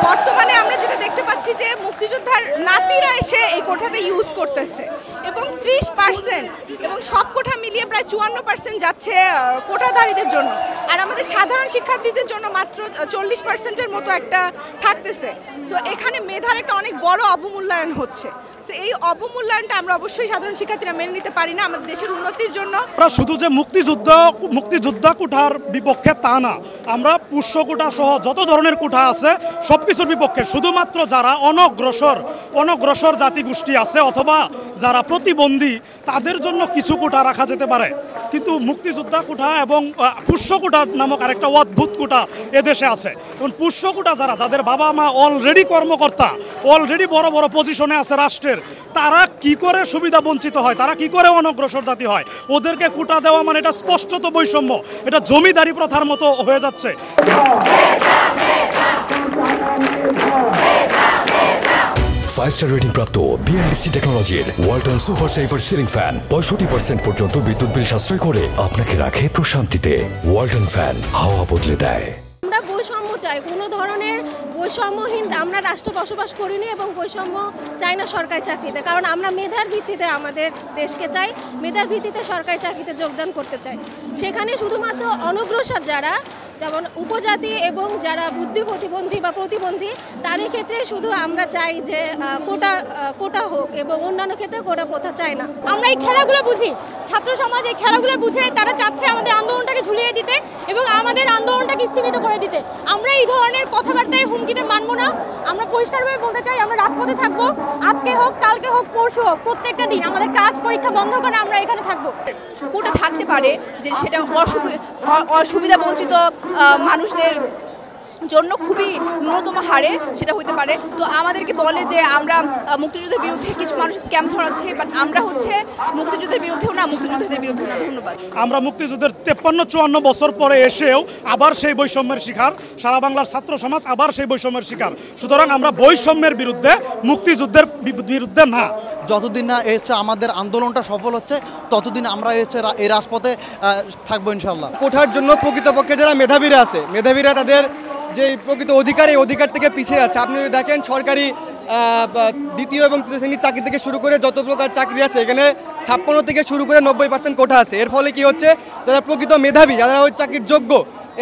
বর্তমানে আমরা যেটা দেখতে পাচ্ছি যে মুক্তিযোদ্ধার নাতিরা এসে এই কোঠাটা ইউজ করতেছে এবং 30% এবং সব কোঠা মিলিয়ে প্রায় 54% যাচ্ছে কোটাধারীদের জন্য, আর আমাদের সাধারণ শিক্ষার্থীদের জন্য মাত্র 40%-এর মতো একটা থাকতেছে। সো এখানে মেধার একটা অনেক বড় অবমূল্যায়ন হচ্ছে। সো এই অবমূল্যায়নটা আমরা অবশ্যই সাধারণ শিক্ষার্থীরা মেনে নিতে পারি না আমাদের দেশের উন্নতির জন্য। আমরা শুধু যে মুক্তিযোদ্ধা কোঠার বিপক্ষে তা না, আমরা পুষ্য কোঠা সহ যত ধরনের কোঠা আছে সব কিছুর বিপক্ষে। শুধুমাত্র যারা অনগ্রসর জাতিগোষ্ঠী আছে অথবা যারা প্রতিবন্ধী তাদের জন্য কিছু কোঠা রাখা যেতে পারে, কিন্তু মুক্তিযোদ্ধা কোঠা এবং পুষ্য কোঠা নামক আরেকটা অদ্ভুত কোঠা এদেশে আছে। এবং পুষ্য কোঠা যাদের বাবা মা অলরেডি কর্মকর্তা, অলরেডি বড় বড় পজিশনে আছে রাষ্ট্রের, তারা কি করে সুবিধা বঞ্চিত হয়, তারা কি করে অনগ্রসর জাতি হয়? ওদেরকে কোটা দেওয়া মানে এটা স্পষ্টত বৈষম্য, এটা জমিদারি প্রথার মতো হয়ে যাচ্ছে। 5-স্টার রেটিং প্রাপ্ত BLDC টেকনোলজির Walton super saver ceiling fan 65% পর্যন্ত বিদ্যুৎ বিল সাশ্রয় করে আপনাকে রাখে প্রশান্তিতে। ওয়ালটন ফ্যান হাওয়া বদলে দেয়। আমরা বৈষম্য চাই, কোনো ধরনের বৈষম্যহীন আমরা রাষ্ট্র বসবাস করিনি এবং বৈষম্য চাই না সরকারি চাকরিতে, কারণ আমরা মেধার ভিত্তিতে আমাদের দেশকে চাই, মেধার ভিত্তিতে সরকারি চাকরিতে যোগদান করতে চাই। সেখানে শুধুমাত্র অনগ্রসর যারা, যেমন উপজাতি এবং যারা বুদ্ধি প্রতিবন্ধী বা প্রতিবন্ধী, তাদের ক্ষেত্রে শুধু আমরা চাই যে কোটা হোক এবং অন্যান্য ক্ষেত্রে কোটা প্রথা চাই না। আমরা এই খেলাগুলো বুঝি, ছাত্র সমাজ এই খেলাগুলো বুঝে তারা চাচ্ছে আমাদের আন্দোলনটাকে ঝুলিয়ে দিতে এবং আমাদের আন্দোলনটাকে স্থগিত করে দিতে। আমরা এই ধরনের কথাবার্তায় হুমকিতে মানব না। আমরা পরিষ্কারভাবে বলতে চাই আমরা রাজপথে থাকবো, আজকে হোক, কালকে হোক, পরশু হোক, প্রত্যেকটা দিন আমাদের কাজ পরীক্ষা বন্ধ করে আমরা এখানে থাকবো। কোটা থাকতে পারে যে সেটা অসুবিধা বঞ্চিত মানুষদের জন্য খুবই ন্যূনতম হারে সেটা হতে পারে। তো আমাদেরকে বলে যে আমরা মুক্তিযুদ্ধের বিরুদ্ধে, কিছু মানুষ স্ক্যাম ছড়াচ্ছে, বাট আমরা হচ্ছে মুক্তিযুদ্ধের বিরুদ্ধেও না, মুক্তিযুদ্ধের বিরুদ্ধে না। ধন্যবাদ। আমরা মুক্তিযুদ্ধের 53-54 বছর পরে এসেও আবার সেই বৈষম্যের শিকার, সারা বাংলার ছাত্র সমাজ আবার সেই বৈষম্যের শিকার। সুতরাং আমরা বৈষম্যের বিরুদ্ধে, মুক্তিযুদ্ধের বিরুদ্ধে না। যতদিন না আমাদের আন্দোলনটা সফল হচ্ছে ততদিন আমরা এই রাজপথে থাকবো ইনশাল্লাহ। কোঠার জন্য প্রকৃতপক্ষে যারা মেধাবীরা আছে, মেধাবীরা তাদের যে প্রকৃত অধিকার, এই অধিকার থেকে পিছিয়ে যাচ্ছে। আপনি যদি দেখেন সরকারি দ্বিতীয় এবং তৃতীয় শ্রেণীর চাকরি থেকে শুরু করে যত প্রকার চাকরি আছে এখানে 56 থেকে শুরু করে 90% কোঠা আছে। এর ফলে কি হচ্ছে, যারা প্রকৃত মেধাবী, যারা ওই চাকরির যোগ্য,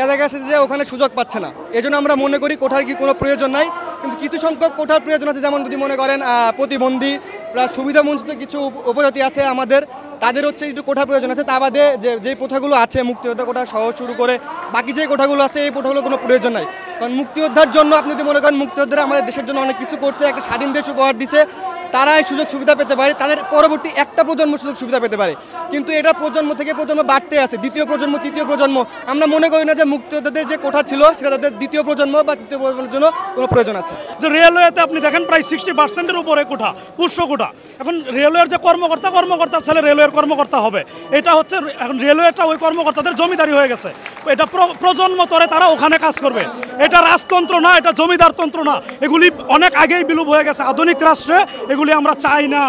এদের কাছে যে ওখানে সুযোগ পাচ্ছে না। এজন্য আমরা মনে করি কোঠার কি কোনো প্রয়োজন নাই, কিন্তু কিছু সংখ্যক কোঠার প্রয়োজন আছে। যেমন যদি মনে করেন প্রতিবন্ধী প্লাস সুবিধাবঞ্চিত কিছু উপজাতি আছে আমাদের, তাদের হচ্ছে একটু কোঠার প্রয়োজন আছে। তা বাদে যে কোঠাগুলো আছে, মুক্তিযোদ্ধা কোঠা সহ শুরু করে বাকি যে কোঠাগুলো আছে, এই কোঠাগুলো কোনো প্রয়োজন নাই। কারণ মুক্তিযোদ্ধার জন্য আপনি যদি মনে করেন মুক্তিযোদ্ধারা আমাদের দেশের জন্য অনেক কিছু করছে, একটা স্বাধীন দেশ উপহার দিছে, তারা এই সুযোগ সুবিধা পেতে পারে, তাদের পরবর্তী একটা প্রজন্ম সুযোগ সুবিধা পেতে পারে। কিন্তু এটা প্রজন্ম থেকে প্রজন্ম বাড়তে আছে, দ্বিতীয় প্রজন্ম, তৃতীয় প্রজন্ম। আমরা মনে করি না যে মুক্তিযোদ্ধাদের যে কোঠা ছিল সেটা তাদের দ্বিতীয় প্রজন্ম বা তৃতীয় প্রজন্মের জন্য কোনো প্রয়োজন আছে। যে রেলওয়েতে আপনি দেখেন প্রায় 60%-এর উপরে কোঠা, পুষ্য কোঠা। এখন রেলওয়ের যে কর্মকর্তার ছেলে রেলওয়ের কর্মকর্তা হবে, এটা হচ্ছে এখন রেলওয়েটা ওই কর্মকর্তাদের জমিদারি হয়ে গেছে। এটা প্রজন্ম তরে তারা ওখানে কাজ করবে। এটা রাজতন্ত্র না, এটা জমিদারতন্ত্র না, এগুলি অনেক আগেই বিলুপ হয়ে গেছে। আধুনিক রাষ্ট্রে এগুলি আমরা চাই না।